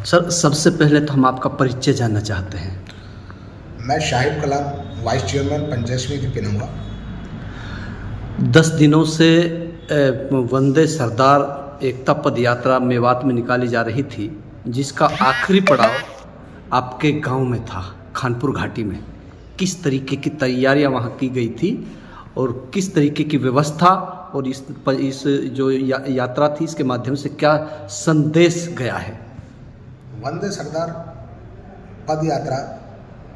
Sir, सबसे पहले तो हम आपका परिचय जानना चाहते हैं। मैं शाहिब कलाम, वाइस चेयरमैन पंचायत समिति पिनौआ। 10 दिनों से वंदे सरदार एकता पद यात्रा मेवात में निकाली जा रही थी, जिसका आखिरी पड़ाव आपके गांव में था, खानपुर घाटी में। किस तरीके की तैयारियां वहां की गई थी और किस तरीके की व्यवस्था और इस जो यात्रा थी, इसके माध्यम से क्या संदेश गया है? वंदे सरदार पद यात्रा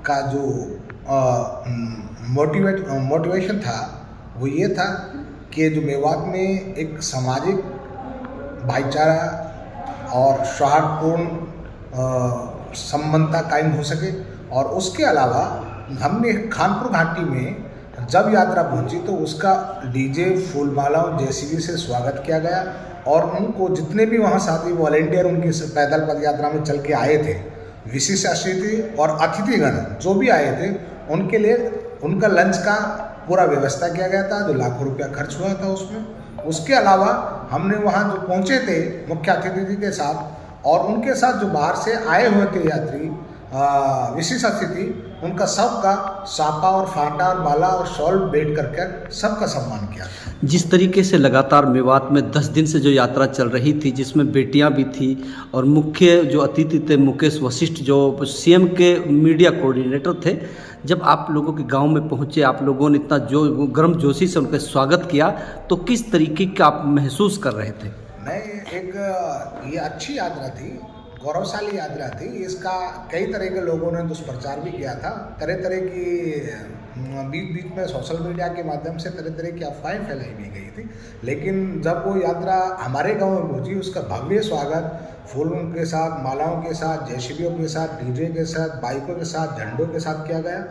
का जो मोटिवेशन था वो ये था कि जो मेवात में एक सामाजिक भाईचारा और सौहार्दपूर्ण संबंधता कायम हो सके। और उसके अलावा हमने खानपुर घाटी में जब यात्रा पहुंची तो उसका डीजे, फूलमालाओं, जेसीबी से स्वागत किया गया और उनको जितने भी वहाँ साथी वॉलेंटियर उनकी पैदल पद यात्रा में चल के आए थे, विशिष्ट अतिथि और अतिथिगण जो भी आए थे, उनके लिए उनका लंच का पूरा व्यवस्था किया गया था, जो लाखों रुपया खर्च हुआ था उसमें। उसके अलावा हमने वहाँ जो पहुँचे थे मुख्य अतिथि के साथ और उनके साथ जो बाहर से आए हुए थे यात्री विशिष्ट अतिथि, उनका सबका सापा और फाटा और माला और शॉल भेंट करके सबका सम्मान किया। जिस तरीके से लगातार मेवात में 10 दिन से जो यात्रा चल रही थी, जिसमें बेटियां भी थी और मुख्य जो अतिथि थे मुकेश वशिष्ठ, जो सीएम के मीडिया कोऑर्डिनेटर थे, जब आप लोगों के गांव में पहुंचे, आप लोगों ने इतना जो गर्मजोशी से उनका स्वागत किया, तो किस तरीके का आप महसूस कर रहे थे? ये अच्छी यात्रा थी, गौरवशाली यात्रा थी। इसका कई तरह के लोगों ने दुष्प्रचार भी किया था, तरह तरह की बीच बीच में सोशल मीडिया के माध्यम से तरह तरह की अफवाहें फैलाई भी गई थी। लेकिन जब वो यात्रा हमारे गांव में पहुंची, उसका भव्य स्वागत फूलों के साथ, मालाओं के साथ, जेसीबीओं के साथ, डीजे के साथ, बाइकों के साथ, झंडों के साथ किया गया।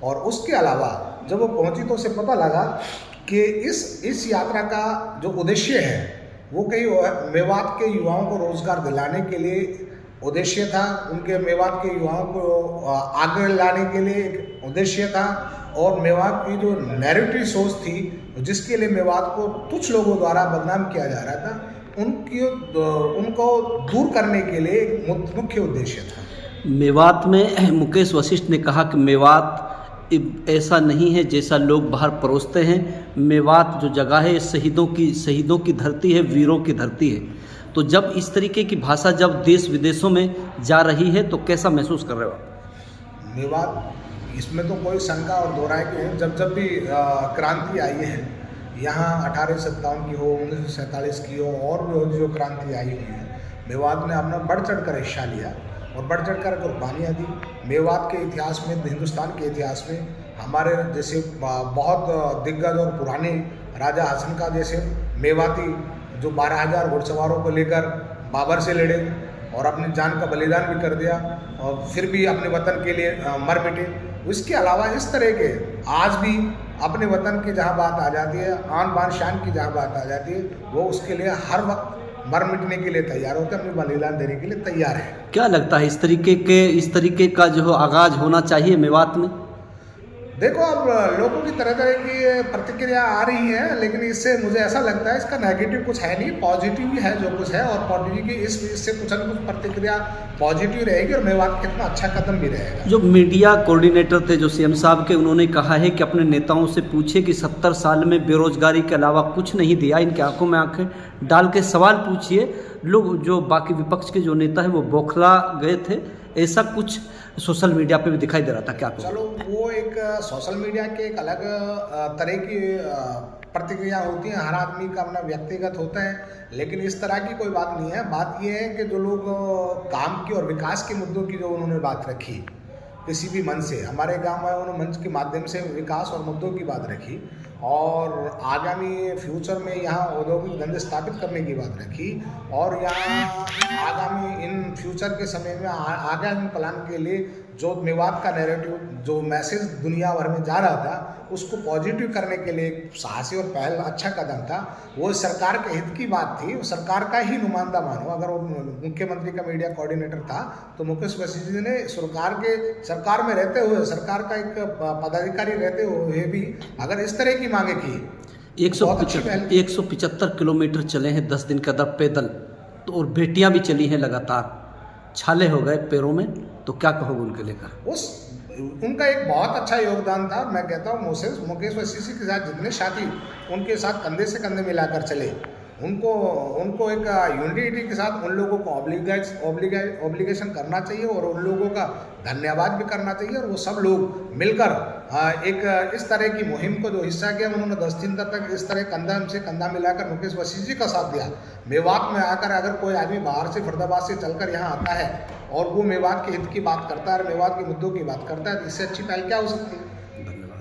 और उसके अलावा जब वो पहुंची तो उसे पता लगा कि इस यात्रा का जो उद्देश्य है वो कई मेवात के युवाओं को रोजगार दिलाने के लिए उद्देश्य था, उनके मेवात के युवाओं को आगे लाने के लिए एक उद्देश्य था। और मेवात की जो नैरेटिव सोच थी, जिसके लिए मेवात को तुच्छ लोगों द्वारा बदनाम किया जा रहा था, उनको दूर करने के लिए एक मुख्य उद्देश्य था। मेवात में मुकेश वशिष्ठ ने कहा कि मेवात ऐसा नहीं है जैसा लोग बाहर परोसते हैं। मेवात जो जगह है शहीदों की धरती है, वीरों की धरती है। तो जब इस तरीके की भाषा जब देश विदेशों में जा रही है तो कैसा महसूस कर रहे हो आप? मेवात, इसमें तो कोई शंका और दो राय की, जब भी क्रांति आई है यहाँ 1857 की हो, 1947 की हो और भी जो क्रांति आई हुई है, मेवात ने अपना बढ़ चढ़ कर हिस्सा लिया और बढ़ चढ़ कर कुर्बानियाँ दी। मेवात के इतिहास में, हिंदुस्तान के इतिहास में हमारे जैसे बहुत दिग्गज और पुराने राजा हसन का जैसे मेवाती जो 12,000 घुड़सवारों को लेकर बाबर से लड़े और अपनी जान का बलिदान भी कर दिया और फिर भी अपने वतन के लिए मर मिटे। इसके अलावा इस तरह के आज भी अपने वतन की जहाँ बात आ जाती है, आन बान शान की जहाँ बात आ जाती है, वो उसके लिए हर वक्त मर मिटने के लिए तैयार होते हैं, अपने बलिदान देने के लिए तैयार है। क्या लगता है इस तरीके का जो आगाज होना चाहिए मेवात में? देखो, अब लोगों की तरह तरह की प्रतिक्रिया आ रही है, लेकिन इससे मुझे ऐसा लगता है इसका नेगेटिव कुछ है नहीं, पॉजिटिव ही है जो कुछ है। और पॉजिटिव की इससे कुछ न कुछ प्रतिक्रिया पॉजिटिव रहेगी और मेवात कितना अच्छा कदम भी रहेगा। जो मीडिया कोऑर्डिनेटर थे जो सीएम साहब के, उन्होंने कहा है कि अपने नेताओं से पूछे कि 70 साल में बेरोजगारी के अलावा कुछ नहीं दिया, इनकी आंखों में आंखें डाल के सवाल पूछिए। लोग जो बाकी विपक्ष के जो नेता है वो बौखला गए थे, ऐसा कुछ सोशल मीडिया पे भी दिखाई दे रहा था। क्या चलो, वो एक सोशल मीडिया के एक अलग तरह की प्रतिक्रिया होती है, हर आदमी का अपना व्यक्तिगत होता है, लेकिन इस तरह की कोई बात नहीं है। बात ये है कि जो लोग काम की और विकास के मुद्दों की जो उन्होंने बात रखी किसी भी मंच से, हमारे गांव में उन्होंने मंच के माध्यम से विकास और मुद्दों की बात रखी और आगामी फ्यूचर में यहाँ औद्योगिक धंधे स्थापित करने की बात रखी और यहाँ आगामी इन फ्यूचर के समय में आगामी प्लान के लिए जो मेवात का नैरेटिव, जो मैसेज दुनिया भर में जा रहा था, उसको पॉजिटिव करने के लिए एक साहसी और पहल अच्छा कदम था। वो सरकार के हित की बात थी, सरकार का ही नुमाइंदा मानो। अगर वो मुख्यमंत्री का मीडिया कोऑर्डिनेटर था तो मुकेश वशिष्ठ जी ने सरकार में रहते हुए, सरकार का एक पदाधिकारी रहते हुए भी अगर इस तरह की मांगे की, 175 किलोमीटर चले हैं 10 दिन के अंदर पैदल, तो और बेटियां भी चली हैं लगातार, छाले हो गए पैरों में, तो क्या कहोगे उनके लेकर? उनका एक बहुत अच्छा योगदान था। मैं कहता हूँ मुकेश वशिष्ठ के साथ जितने साथी उनके साथ कंधे से कंधे मिलाकर चले, उनको एक यूनिटी के साथ उन लोगों को ऑब्लिगेशन करना चाहिए और उन लोगों का धन्यवाद भी करना चाहिए। और वो सब लोग मिलकर एक इस तरह की मुहिम को जो हिस्सा किया, उन्होंने 10 दिन तक इस तरह कंधा से कंधा मिलाकर मुकेश वशिष्ठ जी का साथ दिया। मेवात में आकर अगर कोई आदमी बाहर से फरीदाबाद से चलकर यहाँ आता है और वो मेवात के हित की बात करता है और मेवात के मुद्दों की बात करता है, तो इससे अच्छी पहल क्या हो सकती है?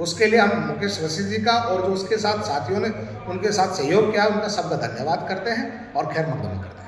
उसके लिए हम मुकेश वशिष्ठ जी का और जो उसके साथ साथियों ने उनके साथ सहयोग किया, उनका सबका धन्यवाद करते हैं और खैर मकदम करते हैं।